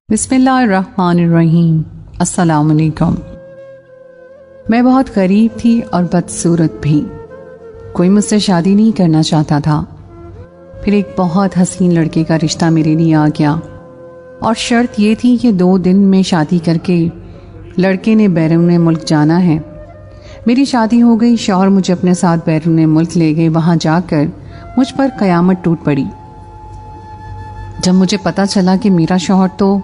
बिस्मिल्लाहिर्रहमानिर्रहीम। अस्सलाम वालेकुम। मैं बहुत गरीब थी और बदसूरत भी। कोई मुझसे शादी नहीं करना चाहता था। फिर एक बहुत हसीन लड़के का रिश्ता मेरे लिए आ गया और शर्त ये थी कि 2 दिन में शादी करके लड़के ने बैरून मुल्क जाना है। मेरी शादी हो गई। शौहर मुझे अपने साथ बैरून मुल्क ले गए। वहाँ जाकर मुझ पर कयामत टूट पड़ी जब मुझे पता चला कि मेरा शौहर तो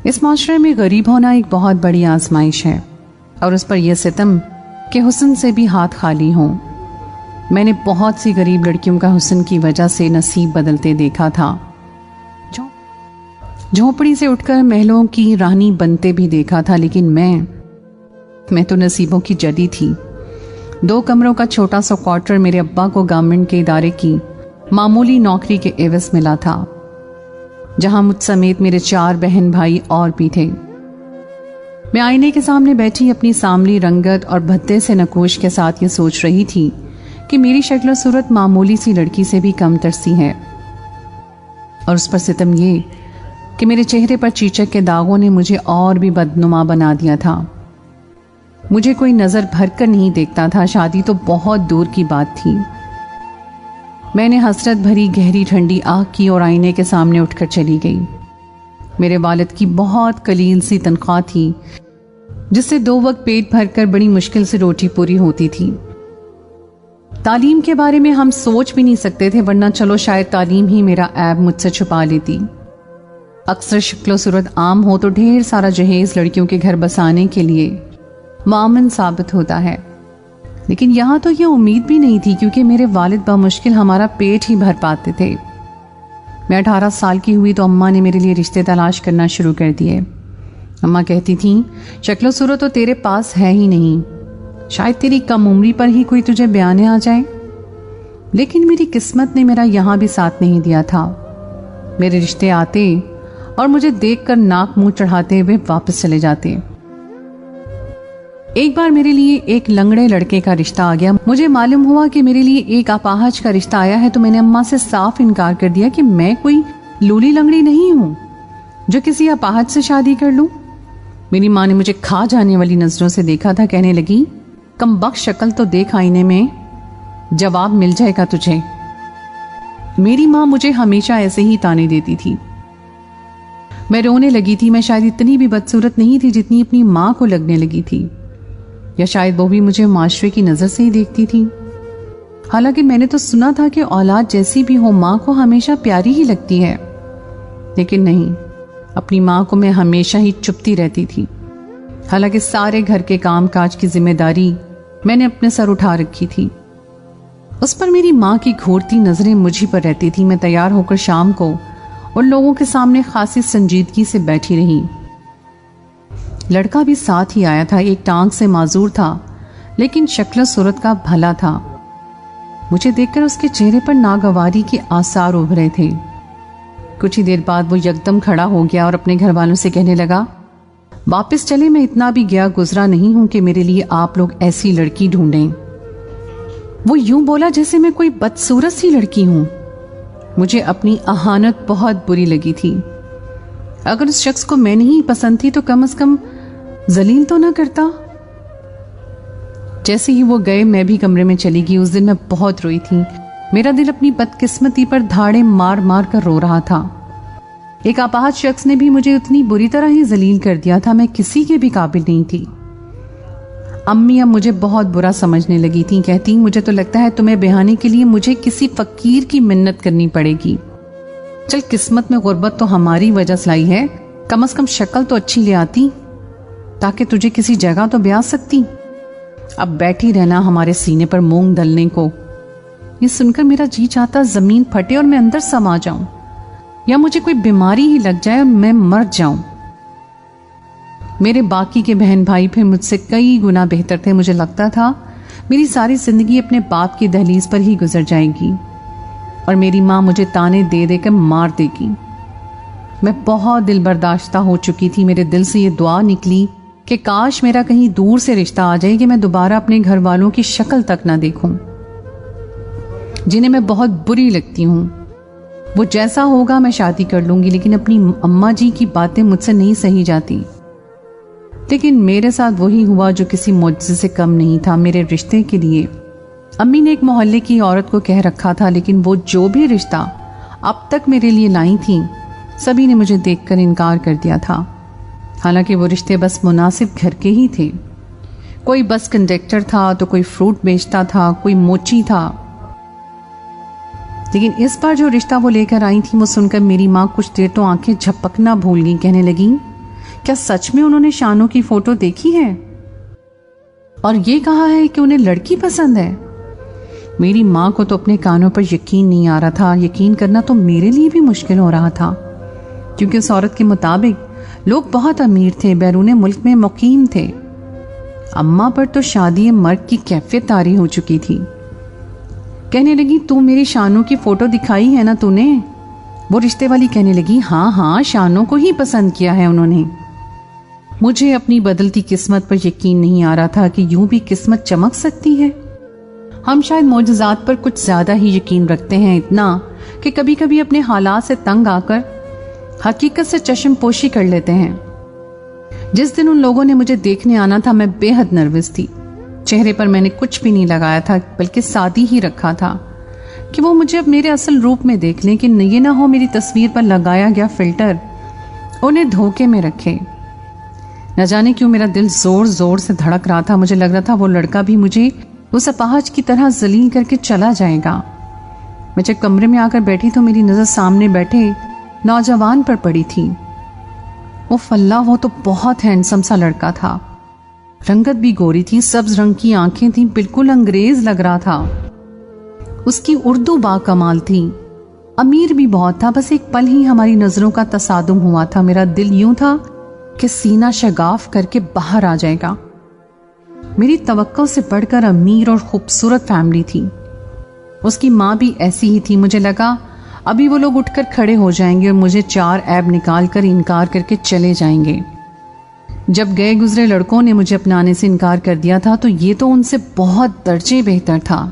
इस माशरे में गरीब होना एक बहुत बड़ी आजमाइश है और उस पर यह सितम कि हुस्न से भी हाथ खाली हों। मैंने बहुत सी गरीब लड़कियों का हुस्न की वजह से नसीब बदलते देखा था। झोपड़ी से उठकर महलों की रानी बनते भी देखा था, लेकिन मैं तो नसीबों की जदी थी। 2 कमरों का छोटा सा क्वार्टर मेरे अब्बा को गवर्नमेंट के इदारे की मामूली नौकरी के एवज मिला था, जहां मुझ समेत मेरे 4 बहन भाई और भी थे। मैं आईने के सामने बैठी अपनी सांवली रंगत और भद्दे से नकोश के साथ ये सोच रही थी कि मेरी शक्ल और सूरत मामूली सी लड़की से भी कम तरसी है, और उस पर सितम ये कि मेरे चेहरे पर चीचक के दागों ने मुझे और भी बदनुमा बना दिया था। मुझे कोई नजर भरकर नहीं देखता था। शादी तो बहुत दूर की बात थी। मैंने हसरत भरी गहरी ठंडी आंख की और आईने के सामने उठकर चली गई। मेरे वालिद की बहुत कलील सी तनख्वाह थी, जिससे 2 वक्त पेट भरकर बड़ी मुश्किल से रोटी पूरी होती थी। तालीम के बारे में हम सोच भी नहीं सकते थे, वरना चलो शायद तालीम ही मेरा ऐब मुझसे छुपा लेती। अक्सर शक्ल सूरत आम हो तो ढेर सारा जहेज लड़कियों के घर बसाने के लिए मामन साबित होता है, लेकिन यहाँ तो यह उम्मीद भी नहीं थी, क्योंकि मेरे वालिद बामुश्किल हमारा पेट ही भर पाते थे। मैं 18 साल की हुई तो अम्मा ने मेरे लिए रिश्ते तलाश करना शुरू कर दिए। अम्मा कहती थीं, शक्लो सूरत तो तेरे पास है ही नहीं, शायद तेरी कम उम्री पर ही कोई तुझे ब्याने आ जाए। लेकिन मेरी किस्मत ने मेरा यहाँ भी साथ नहीं दिया था। मेरे रिश्ते आते और मुझे देखकर नाक मुंह चढ़ाते हुए वापस चले जाते। एक बार मेरे लिए एक लंगड़े लड़के का रिश्ता आ गया। मुझे मालूम हुआ कि मेरे लिए एक अपाहज का रिश्ता आया है, तो मैंने अम्मा से साफ इनकार कर दिया कि मैं कोई लूली लंगड़ी नहीं हूँ जो किसी अपाहज से शादी कर लूं। मेरी माँ ने मुझे खा जाने वाली नजरों से देखा था। कहने लगी, कमबख्त शक्ल तो देख आईने में, जवाब मिल जाएगा तुझे। मेरी माँ मुझे हमेशा ऐसे ही ताने देती थी। मैं रोने लगी थी। मैं शायद इतनी भी बदसूरत नहीं थी जितनी अपनी माँ को लगने लगी थी, या शायद वो भी मुझे माशरे की नजर से ही देखती थी। हालांकि मैंने तो सुना था कि औलाद जैसी भी हो माँ को हमेशा प्यारी ही लगती है, लेकिन नहीं, अपनी माँ को मैं हमेशा ही चुपती रहती थी। हालांकि सारे घर के काम काज की जिम्मेदारी मैंने अपने सर उठा रखी थी। उस पर मेरी माँ की घूरती नजरें मुझी पर रहती थी। मैं तैयार होकर शाम को उन लोगों के सामने खासी संजीदगी से बैठी रही। लड़का भी साथ ही आया था। एक टांग से माजूर था, लेकिन शक्ल सूरत का भला था। मुझे देखकर उसके चेहरे पर नागवारी के आसार उभरे थे। कुछ ही देर बाद वो यकदम खड़ा हो गया और अपने घर वालों से कहने लगा, वापस चले, मैं इतना भी गया गुजरा नहीं हूं कि मेरे लिए आप लोग ऐसी लड़की ढूंढें। वो यूं बोला जैसे मैं कोई बदसूरत सी लड़की हूं। मुझे अपनी अहानत बहुत बुरी लगी थी। अगर उस शख्स को मैं नहीं पसंद थी तो कम से कम जलील तो ना करता। जैसे ही वो गए मैं भी कमरे में चली गई। उस दिन मैं बहुत रोई थी। मेरा दिल अपनी बदकिस्मती पर धाड़े मार मार कर रो रहा था। एक अपाहज शख्स ने भी मुझे उतनी बुरी तरह ही जलील कर दिया था। मैं किसी के भी काबिल नहीं थी। अम्मी अब मुझे बहुत बुरा समझने लगी थी। कहती, मुझे तो लगता है तुम्हें ब्याहने के लिए मुझे किसी फकीर की मिन्नत करनी पड़ेगी। चल, किस्मत में गुर्बत तो हमारी वजह से लाई है, कम से कम शक्ल तो अच्छी ले आती ताकि तुझे किसी जगह तो ब्याह सकती। अब बैठी रहना हमारे सीने पर मूंग दलने को। ये सुनकर मेरा जी चाहता जमीन फटे और मैं अंदर समा जाऊं, या मुझे कोई बीमारी ही लग जाए और मैं मर जाऊं। मेरे बाकी के बहन भाई फिर मुझसे कई गुना बेहतर थे। मुझे लगता था मेरी सारी जिंदगी अपने बाप की दहलीज पर ही गुजर जाएगी और मेरी माँ मुझे ताने दे देकर मार देगी। मैं बहुत दिल बर्दाश्ता हो चुकी थी। मेरे दिल से ये दुआ निकली कि काश मेरा कहीं दूर से रिश्ता आ जाए कि मैं दोबारा अपने घर वालों की शक्ल तक ना देखूं, जिन्हें मैं बहुत बुरी लगती हूं। वो जैसा होगा मैं शादी कर लूंगी, लेकिन अपनी अम्मा जी की बातें मुझसे नहीं सही जाती। लेकिन मेरे साथ वही हुआ जो किसी मुआजिज़े से कम नहीं था। मेरे रिश्ते के लिए अम्मी ने एक मोहल्ले की औरत को कह रखा था, लेकिन वो जो भी रिश्ता अब तक मेरे लिए लाई थी, सभी ने मुझे देखकर इनकार कर दिया था। हालांकि वो रिश्ते बस मुनासिब घर के ही थे। कोई बस कंडक्टर था, तो कोई फ्रूट बेचता था, कोई मोची था। लेकिन इस बार जो रिश्ता वो लेकर आई थी, वो सुनकर मेरी माँ कुछ देर तो आंखें झपकना भूल गई। कहने लगी, क्या सच में उन्होंने शानू की फोटो देखी है और ये कहा है कि उन्हें लड़की पसंद है? मेरी माँ को तो अपने कानों पर यकीन नहीं आ रहा था। यकीन करना तो मेरे लिए भी मुश्किल हो रहा था, क्योंकि उस औरत के मुताबिक लोग बहुत अमीर थे, बैरूने मुल्क में मुकीम थे। अम्मा पर तो शादी मर्द की कैफियत तारी हो चुकी थी। कहने लगी, तू मेरी शानू की फोटो दिखाई है ना तूने? वो रिश्ते वाली कहने लगी, हाँ हाँ, शानू को ही पसंद किया है उन्होंने। मुझे अपनी बदलती किस्मत पर यकीन नहीं आ रहा था कि यूं भी किस्मत चमक सकती है। हम शायद मौजज़ात पर कुछ ज्यादा ही यकीन रखते हैं, इतना कि कभी कभी अपने हालात से तंग आकर हकीकत से चश्मपोशी कर लेते हैं। जिस दिन उन लोगों ने मुझे देखने आना था, मैं बेहद नर्वस थी। चेहरे पर मैंने कुछ भी नहीं लगाया था, बल्कि सादी ही रखा था कि वो मुझे अब मेरे असल रूप में देख लें, कि ये ना हो मेरी तस्वीर पर लगाया गया फिल्टर उन्हें धोखे में रखे। न जाने क्यों मेरा दिल जोर जोर से धड़क रहा था। मुझे लग रहा था वो लड़का भी मुझे उस अपाहज की तरह जलील करके चला जाएगा। मैं जब कमरे में आकर बैठी तो मेरी नजर सामने बैठे नौजवान पर पड़ी थी। वो फल्ला, वो तो बहुत हैंडसम सा लड़का था। रंगत भी गोरी थी, सब्ज रंग की आंखें थी, बिल्कुल अंग्रेज लग रहा था। उसकी उर्दू बाकमाल थी। अमीर भी बहुत था। बस एक पल ही हमारी नजरों का तसादुम हुआ था। मेरा दिल यूं था कि सीना शगाफ करके बाहर आ जाएगा। मेरी तवक्को से बढ़कर अमीर और खूबसूरत फैमिली थी। उसकी माँ भी ऐसी ही थी। मुझे लगा अभी वो लोग उठकर खड़े हो जाएंगे और मुझे चार ऐब निकाल कर इनकार करके चले जाएंगे। जब गए गुजरे लड़कों ने मुझे अपनाने से इनकार कर दिया था, तो ये तो उनसे बहुत दर्जे बेहतर था।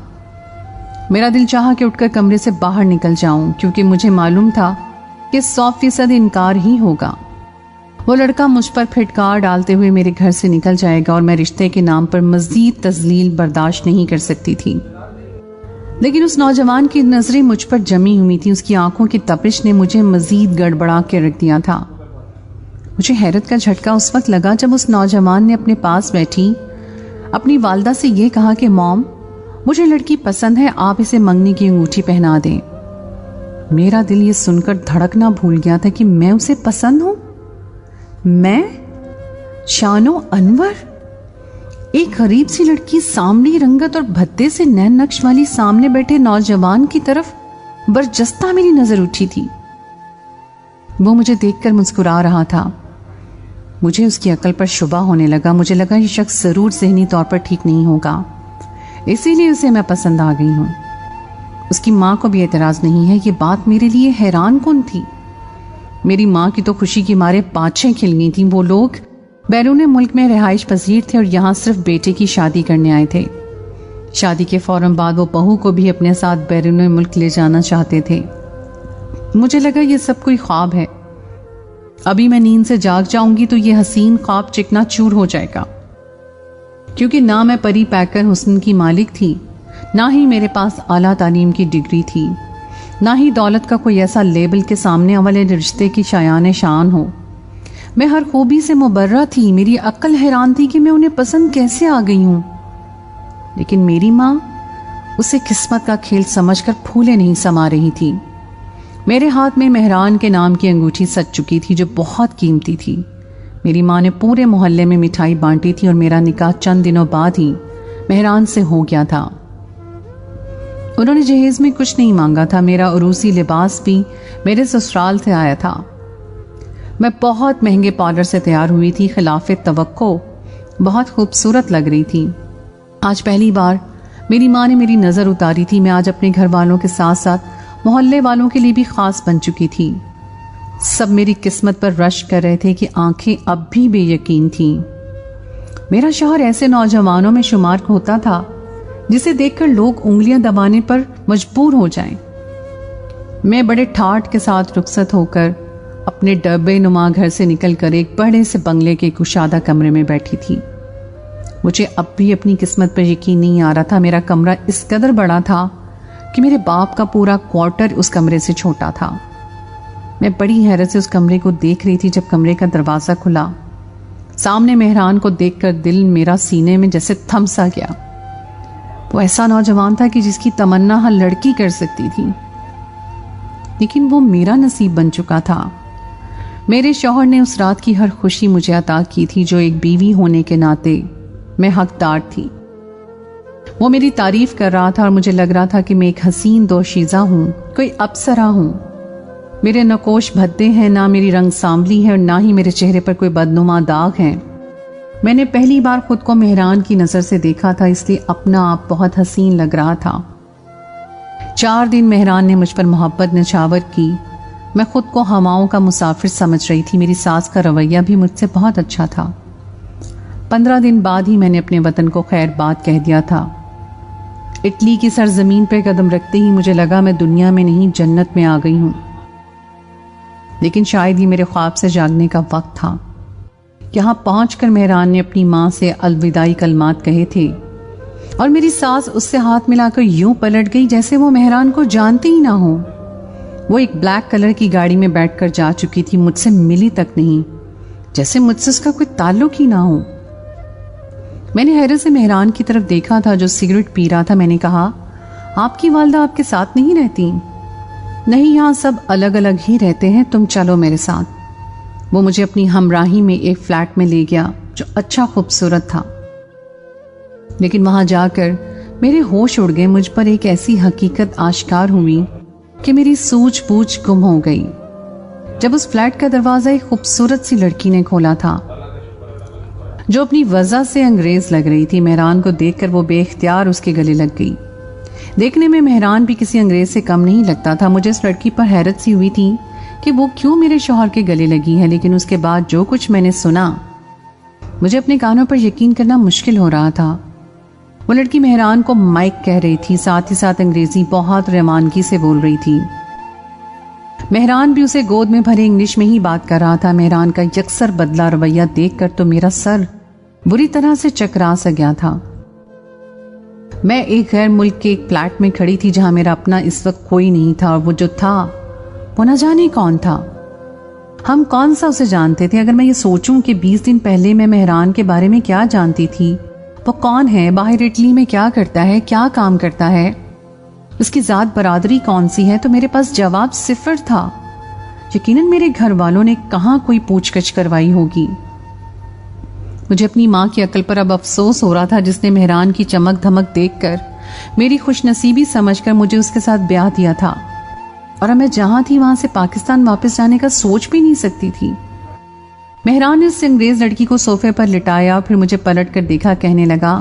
मेरा दिल चाहा कि उठकर कमरे से बाहर निकल जाऊं, क्योंकि मुझे मालूम था कि 100% इनकार ही होगा। वो लड़का मुझ पर फिटकार डालते हुए मेरे घर से निकल जाएगा और मैं रिश्ते के नाम पर मजीद तजलील बर्दाश्त नहीं कर सकती थी। लेकिन उस नौजवान की नजरें मुझ पर जमी हुई थी। उसकी आंखों की तपिश ने मुझे मजीद गड़बड़ा के रख दिया था। मुझे हैरत का झटका उस वक्त लगा जब उस नौजवान ने अपने पास बैठी अपनी वालदा से यह कहा कि मॉम, मुझे लड़की पसंद है, आप इसे मंगनी की अंगूठी पहना दें। मेरा दिल ये सुनकर धड़कना भूल गया था कि मैं उसे पसंद हूं। मैं, शानो अनवर, एक गरीब सी लड़की सांवली रंगत और भद्दे से नैन नक्श वाली सामने बैठे नौजवान की तरफ बरजस्ता मेरी नजर उठी थी। वो मुझे देखकर मुस्कुरा रहा था। मुझे उसकी अकल पर शुबा होने लगा। मुझे लगा ये शख्स जरूर ज़हनी तौर पर ठीक नहीं होगा, इसीलिए उसे मैं पसंद आ गई हूं। उसकी माँ को भी एतराज नहीं है। ये बात मेरे लिए हैरान कुन थी। मेरी माँ की तो खुशी के मारे पाँछें खिल गई थी। वो लोग बैरूने मुल्क में रिहाइश पजीर थे और यहाँ सिर्फ बेटे की शादी करने आए थे। शादी के फौरन बाद वो बहू को भी अपने साथ बैरूने मुल्क ले जाना चाहते थे। मुझे लगा ये सब कोई ख्वाब है। अभी मैं नींद से जाग जाऊंगी तो ये हसीन ख्वाब चिकना चूर हो जाएगा, क्योंकि ना मैं परी पैकर हुस्न की मालिक थी, ना ही मेरे पास आला तालीम की डिग्री थी, ना ही दौलत का कोई ऐसा लेबल के सामने वाले रिश्ते की शायान शान हो। मैं हर खूबी से मुबर्रा थी। मेरी अक्ल हैरान थी कि मैं उन्हें पसंद कैसे आ गई हूं। लेकिन मेरी माँ उसे किस्मत का खेल समझकर फूले नहीं समा रही थी। मेरे हाथ में मेहरान के नाम की अंगूठी सज चुकी थी, जो बहुत कीमती थी। मेरी माँ ने पूरे मोहल्ले में मिठाई बांटी थी और मेरा निकाह चंद दिनों बाद ही मेहरान से हो गया था। उन्होंने जहेज में कुछ नहीं मांगा था। मेरा उरूसी लिबास भी मेरे ससुराल से आया था। मैं बहुत महंगे पाउडर से तैयार हुई थी। खिलाफे तवक्को बहुत खूबसूरत लग रही थी। आज पहली बार मेरी माँ ने मेरी नज़र उतारी थी। मैं आज अपने घर वालों के साथ साथ मोहल्ले वालों के लिए भी खास बन चुकी थी। सब मेरी किस्मत पर रश कर रहे थे कि आंखें अब भी बेयकीन थीं। मेरा शौहर ऐसे नौजवानों में शुमार होता था जिसे देखकर लोग उंगलियां दबाने पर मजबूर हो जाएं। मैं बड़े ठाठ के साथ रुखसत होकर अपने डब्बे नुमा घर से निकलकर एक बड़े से बंगले के कुशादा कमरे में बैठी थी। मुझे अब भी अपनी किस्मत पर यकीन नहीं आ रहा था। मेरा कमरा इस कदर बड़ा था कि मेरे बाप का पूरा क्वार्टर उस कमरे से छोटा था। मैं बड़ी हैरत से उस कमरे को देख रही थी जब कमरे का दरवाज़ा खुला। सामने मेहरान को देखकर दिल मेरा सीने में जैसे थम सा गया। वो ऐसा नौजवान था कि जिसकी तमन्ना हर लड़की कर सकती थी, लेकिन वो मेरा नसीब बन चुका था। मेरे शौहर ने उस रात की हर खुशी मुझे अता की थी जो एक बीवी होने के नाते मैं हकदार थी। वो मेरी तारीफ कर रहा था और मुझे लग रहा था कि मैं एक हसीन दोशीज़ा हूँ, कोई अप्सरा हूँ। मेरे नकोश भद्दे हैं, ना मेरी रंग सांवली है और ना ही मेरे चेहरे पर कोई बदनुमा दाग है। मैंने पहली बार खुद को मेहरान की नज़र से देखा था, इसलिए अपना आप बहुत हसीन लग रहा था। 4 दिन मेहरान ने मुझ पर मोहब्बत नछावर की। मैं खुद को हवाओं का मुसाफिर समझ रही थी। मेरी सास का रवैया भी मुझसे बहुत अच्छा था। 15 दिन बाद ही मैंने अपने वतन को खैर बात कह दिया था। इटली की सरजमीन पर कदम रखते ही मुझे लगा मैं दुनिया में नहीं जन्नत में आ गई हूं। लेकिन शायद ही मेरे ख्वाब से जागने का वक्त था। यहां पहुंचकर मेहरान ने अपनी मां से अलविदाई कलमात कहे थे और मेरी सास उससे हाथ मिलाकर यूं पलट गई जैसे वो मेहरान को जानती ही ना हो। वो एक ब्लैक कलर की गाड़ी में बैठकर जा चुकी थी, मुझसे मिली तक नहीं, जैसे मुझसे उसका कोई ताल्लुक ही ना हो। मैंने हैरत से मेहरान की तरफ देखा था जो सिगरेट पी रहा था। मैंने कहा, आपकी वालदा आपके साथ नहीं रहती? नहीं, यहाँ सब अलग अलग ही रहते हैं, तुम चलो मेरे साथ। वो मुझे अपनी हमराही में एक फ्लैट में ले गया जो अच्छा खूबसूरत था। लेकिन वहां जाकर मेरे होश उड़ गए। मुझ पर एक ऐसी हकीकत आश्कार हुई कि मेरी सूझबूझ गुम हो गई। जब उस फ्लैट का दरवाजा एक खूबसूरत सी लड़की ने खोला था जो अपनी वजह से अंग्रेज लग रही थी। मेहरान को देखकर वो बेख्तियार उसके गले लग गई। देखने में मेहरान भी किसी अंग्रेज से कम नहीं लगता था। मुझे इस लड़की पर हैरत सी हुई थी कि वो क्यों मेरे शौहर के गले लगी है। लेकिन उसके बाद जो कुछ मैंने सुना, मुझे अपने कानों पर यकीन करना मुश्किल हो रहा था। वो लड़की मेहरान को माइक कह रही थी, साथ ही साथ अंग्रेजी बहुत रवानगी से बोल रही थी। मेहरान भी उसे गोद में भरे इंग्लिश में ही बात कर रहा था। मेहरान का यकसर बदला रवैया देखकर तो मेरा सर बुरी तरह से चकरा सा गया था। मैं एक गैर मुल्क के एक फ्लैट में खड़ी थी जहां मेरा अपना इस वक्त कोई नहीं था, और वो जो था वो न जाने कौन था। हम कौन सा उसे जानते थे? अगर मैं ये सोचूं कि 20 दिन पहले मैं मेहरान के बारे में क्या जानती थी, वो कौन है, बाहर इटली में क्या करता है, क्या काम करता है, उसकी जात बरादरी कौन सी है, तो मेरे पास जवाब सिफर था। यकीनन मेरे घर वालों ने कहाँ कोई पूछगछ करवाई होगी। मुझे अपनी माँ की अकल पर अब अफसोस हो रहा था, जिसने मेहरान की चमक धमक देखकर मेरी खुशनसीबी समझकर मुझे उसके साथ ब्याह दिया था, और अब मैं जहां थी वहां से पाकिस्तान वापस जाने का सोच भी नहीं सकती थी। मेहरान ने उस अंग्रेज लड़की को सोफे पर लिटाया, फिर मुझे पलट कर देखा, कहने लगा,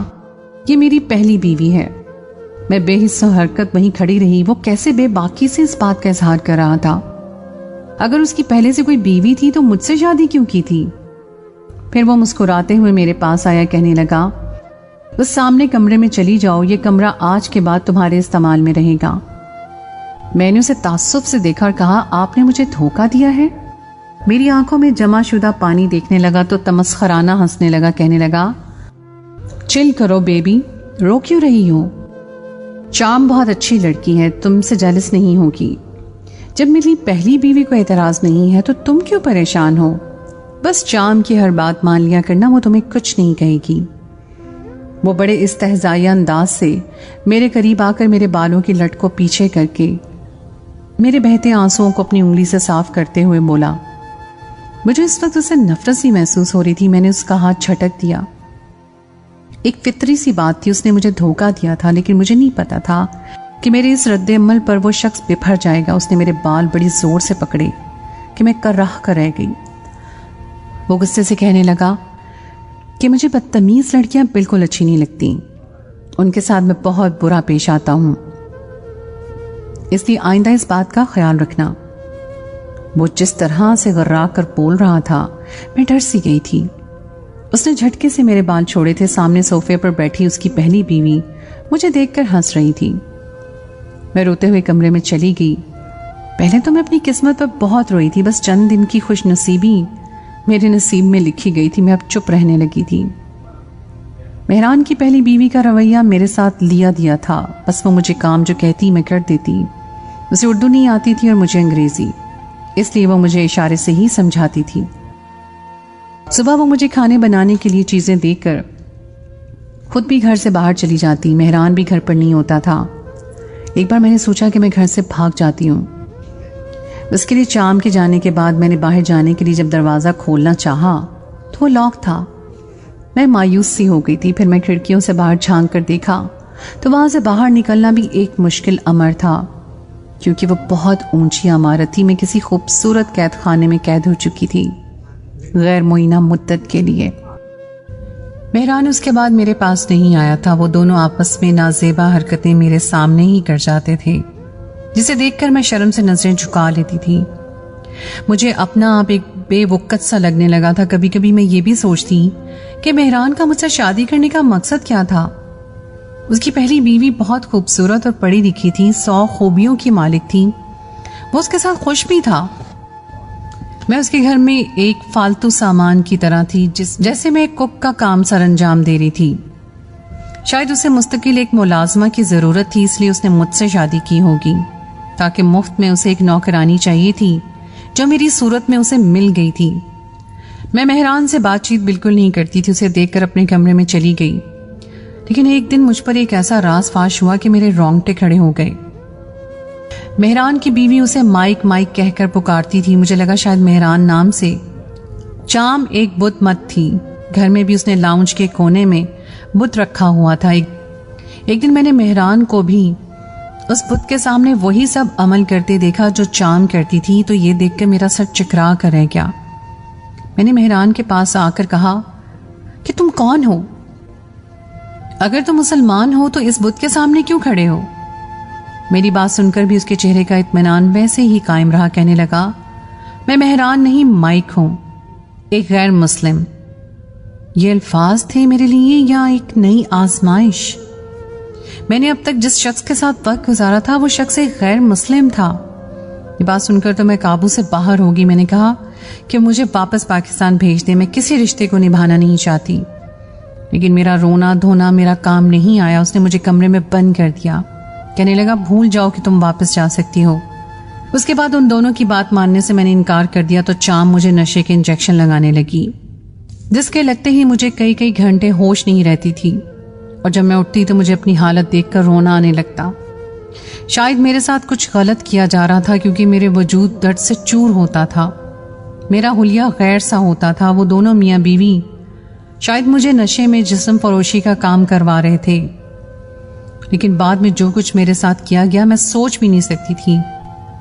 ये मेरी पहली बीवी है। मैं बेहिस्सा हरकत वहीं खड़ी रही। वो कैसे बेबाकी से इस बात का इजहार कर रहा था? अगर उसकी पहले से कोई बीवी थी तो मुझसे शादी क्यों की थी? फिर वो मुस्कुराते हुए मेरे पास आया, कहने लगा, बस सामने कमरे में चली जाओ, ये कमरा आज के बाद तुम्हारे इस्तेमाल में रहेगा। मैंने उसे ताज्जुब से देखा और कहा, आपने मुझे धोखा दिया है? मेरी आंखों में जमाशुदा पानी देखने लगा तो तमस्खराना हंसने लगा, कहने लगा, चिल करो बेबी, रो क्यों रही हो? चाम बहुत अच्छी लड़की है, तुमसे जेलस नहीं होगी। जब मेरी पहली बीवी को एतराज नहीं है तो तुम क्यों परेशान हो? बस चाम की हर बात मान लिया करना, वो तुम्हें कुछ नहीं कहेगी। वो बड़े इस्तेहज़ाई अंदाज से मेरे करीब आकर मेरे बालों की लट को पीछे करके मेरे बहते आंसुओं को अपनी उंगली से साफ करते हुए बोला। मुझे इस वक्त उससे नफरत सी महसूस हो रही थी। मैंने उसका हाथ झटक दिया। एक फितरी सी बात थी, उसने मुझे धोखा दिया था, लेकिन मुझे नहीं पता था कि मेरे इस रद्दे अमल पर वो शख्स बिफर जाएगा। उसने मेरे बाल बड़ी जोर से पकड़े कि मैं कर्राह कर रह गई। वो गुस्से से कहने लगा कि मुझे बदतमीज लड़कियां बिल्कुल अच्छी नहीं लगती, उनके साथ मैं बहुत बुरा पेश आता हूं, इसलिए आइंदा इस बात का ख्याल रखना। वो जिस तरह से गर्रा कर बोल रहा था, मैं डर सी गई थी। उसने झटके से मेरे बाल छोड़े थे। सामने सोफे पर बैठी उसकी पहली बीवी मुझे देखकर हंस रही थी। मैं रोते हुए कमरे में चली गई। पहले तो मैं अपनी किस्मत पर बहुत रोई थी, बस चंद दिन की खुशनसीबी मेरे नसीब में लिखी गई थी। मैं अब चुप रहने लगी थी। मेहरान की पहली बीवी का रवैया मेरे साथ लिया दिया था। बस वो मुझे काम जो कहती मैं कर देती। उसे उर्दू नहीं आती थी और मुझे अंग्रेजी, इसलिए वो मुझे इशारे से ही समझाती थी। सुबह वो मुझे खाने बनाने के लिए चीजें देकर खुद भी घर से बाहर चली जाती। मेहरान भी घर पर नहीं होता था। एक बार मैंने सोचा कि मैं घर से भाग जाती हूँ। उसके लिए शाम के जाने के बाद मैंने बाहर जाने के लिए जब दरवाज़ा खोलना चाहा तो वो लॉक था। मैं मायूस सी हो गई थी। फिर मैं खिड़कियों से बाहर झांक कर देखा तो वहां से बाहर निकलना भी एक मुश्किल अमर था, क्योंकि वो बहुत ऊंची इमारत थी। मैं किसी खूबसूरत कैद खाने में कैद हो चुकी थी, गैर मुइना मुद्दत के लिए। मेहरान उसके बाद मेरे पास नहीं आया था। वो दोनों आपस में नाजेबा हरकतें मेरे सामने ही कर जाते थे, जिसे देखकर मैं शर्म से नजरें झुका लेती थी। मुझे अपना आप एक बेवकत सा लगने लगा था। कभी कभी मैं ये भी सोचती कि मेहरान का मुझसे शादी करने का मकसद क्या था। उसकी पहली बीवी बहुत खूबसूरत और पढ़ी लिखी थी, 100 खूबियों की मालिक थी। वो उसके साथ खुश भी था। मैं उसके घर में एक फालतू सामान की तरह थी, जैसे मैं एक कुक का काम सर अंजाम दे रही थी। शायद उसे मुस्तकिल एक मुलाजमा की जरूरत थी, इसलिए उसने मुझसे शादी की होगी, ताकि मुफ्त में उसे एक नौकरानी चाहिए थी जो मेरी सूरत में उसे मिल गई थी। मैं मेहरान से बातचीत बिल्कुल नहीं करती थी। उसे देखकर अपने कमरे में चली गई। लेकिन एक दिन मुझ पर एक ऐसा राज फाश हुआ कि मेरे रोंगटे खड़े हो गए। मेहरान की बीवी उसे माइक माइक कहकर पुकारती थी। मुझे लगा शायद मेहरान नाम से चाम एक बुत मत थी। घर में भी उसने लाउंज के कोने में बुत रखा हुआ था। एक दिन मैंने मेहरान को भी उस बुत के सामने वही सब अमल करते देखा जो चाम करती थी। तो ये देखकर मेरा सर चकरा कर रह गया। मैंने मेहरान के पास आकर कहा कि तुम कौन हो? अगर तुम मुसलमान हो तो इस बुत के सामने क्यों खड़े हो? मेरी बात सुनकर भी उसके चेहरे का इत्मीनान वैसे ही कायम रहा। कहने लगा, मैं मेहरान नहीं, माइक हूं, एक गैर मुस्लिम। ये अल्फाज थे मेरे लिए या एक नई आजमाइश? मैंने अब तक जिस शख्स के साथ वक्त गुजारा था वो शख्स एक गैर मुस्लिम था। ये बात सुनकर तो मैं काबू से बाहर हो गई। मैंने कहा कि मुझे वापस पाकिस्तान भेज दे, मैं किसी रिश्ते को निभाना नहीं चाहती। लेकिन मेरा रोना धोना मेरा काम नहीं आया। उसने मुझे कमरे में बंद कर दिया। कहने लगा, भूल जाओ कि तुम वापस जा सकती हो। उसके बाद उन दोनों की बात मानने से मैंने इनकार कर दिया तो चाम मुझे नशे के इंजेक्शन लगाने लगी, जिसके लगते ही मुझे कई कई घंटे होश नहीं रहती थी। और जब मैं उठती तो मुझे अपनी हालत देखकर रोना आने लगता। शायद मेरे साथ कुछ गलत किया जा रहा था, क्योंकि मेरे वजूद दर्द से चूर होता था। मेरा हुलिया गैर सा होता था। वो दोनों मियाँ बीवी शायद मुझे नशे में जिस्म फरोशी का काम करवा रहे थे। लेकिन बाद में जो कुछ मेरे साथ किया गया मैं सोच भी नहीं सकती थी।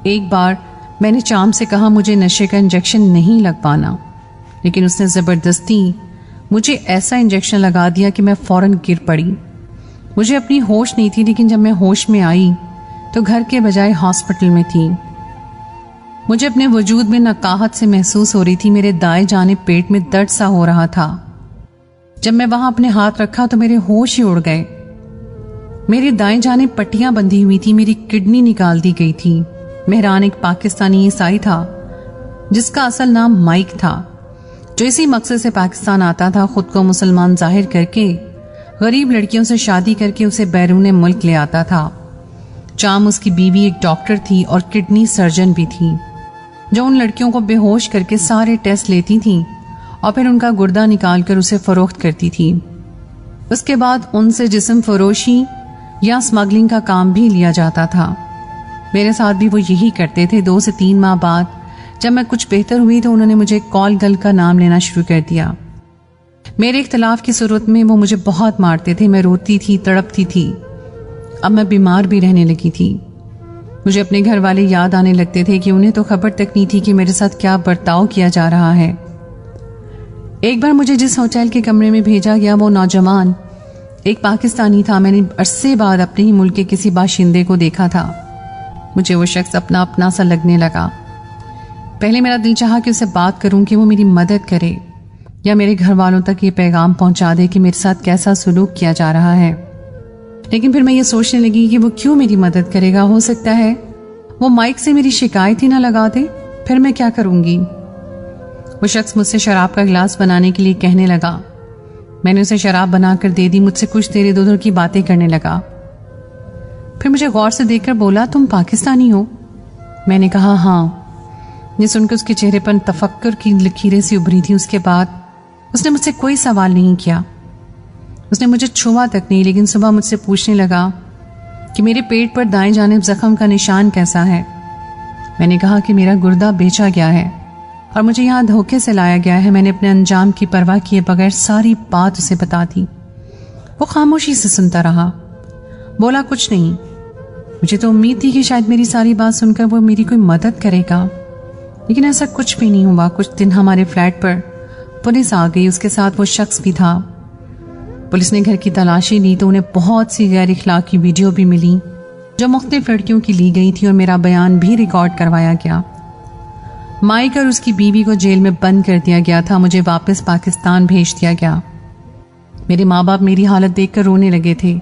एक बार मैंने चाम से कहा, मुझे नशे का इंजेक्शन नहीं लगवाना, लेकिन उसने ज़बरदस्ती मुझे ऐसा इंजेक्शन लगा दिया कि मैं फौरन गिर पड़ी। मुझे अपनी होश नहीं थी, लेकिन जब मैं होश में आई तो घर के बजाय हॉस्पिटल में थी। मुझे अपने वजूद में नकाहत से महसूस हो रही थी। मेरे दाएं जाने पेट में दर्द सा हो रहा था। जब मैं वहां अपने हाथ रखा तो मेरे होश ही उड़ गए। मेरी दाएं जाने पट्टियां बंधी हुई थी। मेरी किडनी निकाल दी गई थी। मेहरान एक पाकिस्तानी ईसाई था जिसका असल नाम माइक था, जो इसी मकसद से पाकिस्तान आता था, खुद को मुसलमान जाहिर करके गरीब लड़कियों से शादी करके उसे बैरून मुल्क ले आता था। चाम उसकी बीवी एक डॉक्टर थी और किडनी सर्जन भी थी, जो उन लड़कियों को बेहोश करके सारे टेस्ट लेती थी और फिर उनका गुर्दा निकालकर उसे फरोख्त करती थी। उसके बाद उनसे जिस्म फरोशी या स्मगलिंग का काम भी लिया जाता था। मेरे साथ भी वो यही करते थे। 2 से 3 माह बाद जब मैं कुछ बेहतर हुई तो उन्होंने मुझे कॉल गर्ल का नाम लेना शुरू कर दिया। मेरे इख्तलाफ की सूरत में वो मुझे बहुत मारते थे। मैं रोती थी, तड़पती थी। अब मैं बीमार भी रहने लगी थी। मुझे अपने घर वाले याद आने लगते थे कि उन्हें तो खबर तक नहीं थी कि मेरे साथ क्या बर्ताव किया जा रहा है। एक बार मुझे जिस होटल के कमरे में भेजा गया वो नौजवान एक पाकिस्तानी था। मैंने अरसे बाद अपने ही मुल्क के किसी बाशिंदे को देखा था। मुझे वो शख्स अपना अपना सा लगने लगा। पहले मेरा दिल चाहा कि उससे बात करूं कि वो मेरी मदद करे या मेरे घर वालों तक ये पैगाम पहुंचा दे कि मेरे साथ कैसा सलूक किया जा रहा है। लेकिन फिर मैं ये सोचने लगी कि वो क्यों मेरी मदद करेगा। हो सकता है वो माइक से मेरी शिकायत ही ना लगा दे, फिर मैं क्या करूंगी। वो शख्स मुझसे शराब का गिलास बनाने के लिए कहने लगा। मैंने उसे शराब बनाकर दे दी। मुझसे कुछ देर इधर उधर की बातें करने लगा। फिर मुझे गौर से देखकर बोला, तुम पाकिस्तानी हो? मैंने कहा हाँ। ये सुनकर उसके चेहरे पर तफक्कुर की लकीरें सी उभरी थी। उसके बाद उसने मुझसे कोई सवाल नहीं किया। उसने मुझे छुआ तक नहीं, लेकिन सुबह मुझसे पूछने लगा कि मेरे पेट पर दाएं जानिब जख्म का निशान कैसा है। मैंने कहा कि मेरा गुर्दा बेचा गया है और मुझे यहाँ धोखे से लाया गया है। मैंने अपने अंजाम की परवाह किए बगैर सारी बात उसे बता दी। वो खामोशी से सुनता रहा, बोला कुछ नहीं। मुझे तो उम्मीद थी कि शायद मेरी सारी बात सुनकर वो मेरी कोई मदद करेगा, लेकिन ऐसा कुछ भी नहीं हुआ। कुछ दिन हमारे फ्लैट पर पुलिस आ गई, उसके साथ वो शख्स भी था। पुलिस ने घर की तलाशी ली तो उन्हें बहुत सी गैर इखलाकी वीडियो भी मिली जो मुख्तलिफ लड़कियों की ली गई थी और मेरा बयान भी रिकॉर्ड करवाया गया। माइक और उसकी बीवी को जेल में बंद कर दिया गया था। मुझे वापस पाकिस्तान भेज दिया गया। मेरे माँ बाप मेरी हालत देखकर रोने लगे थे।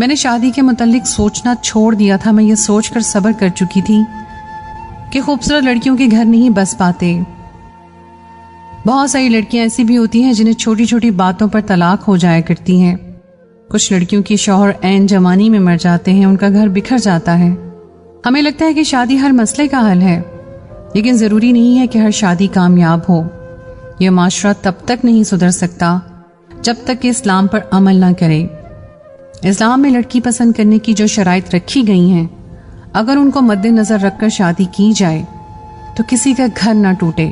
मैंने शादी के मुतालिक सोचना छोड़ दिया था। मैं ये सोचकर सब्र कर चुकी थी कि खूबसूरत लड़कियों के घर नहीं बस पाते। बहुत सारी लड़कियां ऐसी भी होती हैं जिन्हें छोटी छोटी बातों पर तलाक हो जाया करती हैं। कुछ लड़कियों की शौहर ऐन जवानी में मर जाते हैं, उनका घर बिखर जाता है। हमें लगता है कि शादी हर मसले का हल है, लेकिन जरूरी नहीं है कि हर शादी कामयाब हो। यह माशरा तब तक नहीं सुधर सकता जब तक कि इस्लाम पर अमल ना करे। इस्लाम में लड़की पसंद करने की जो शराइत रखी गई हैं, अगर उनको मद्देनजर रखकर शादी की जाए तो किसी का घर ना टूटे।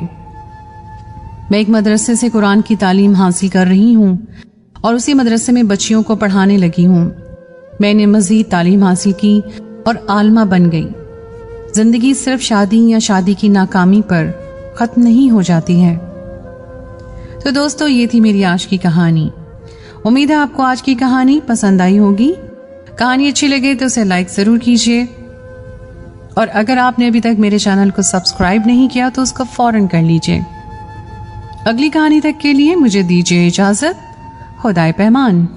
मैं एक मदरसे से कुरान की तालीम हासिल कर रही हूँ और उसी मदरसे में बच्चियों को पढ़ाने लगी हूँ। मैंने मजीद तालीम हासिल की और आलमा बन गई। जिंदगी सिर्फ शादी या शादी की नाकामी पर खत्म नहीं हो जाती है। तो दोस्तों, ये थी मेरी आज की कहानी। उम्मीद है आपको आज की कहानी पसंद आई होगी। कहानी अच्छी लगे तो उसे लाइक जरूर कीजिए और अगर आपने अभी तक मेरे चैनल को सब्सक्राइब नहीं किया तो उसको फौरन कर लीजिए। अगली कहानी तक के लिए मुझे दीजिए इजाजत। खुदाए पैमान।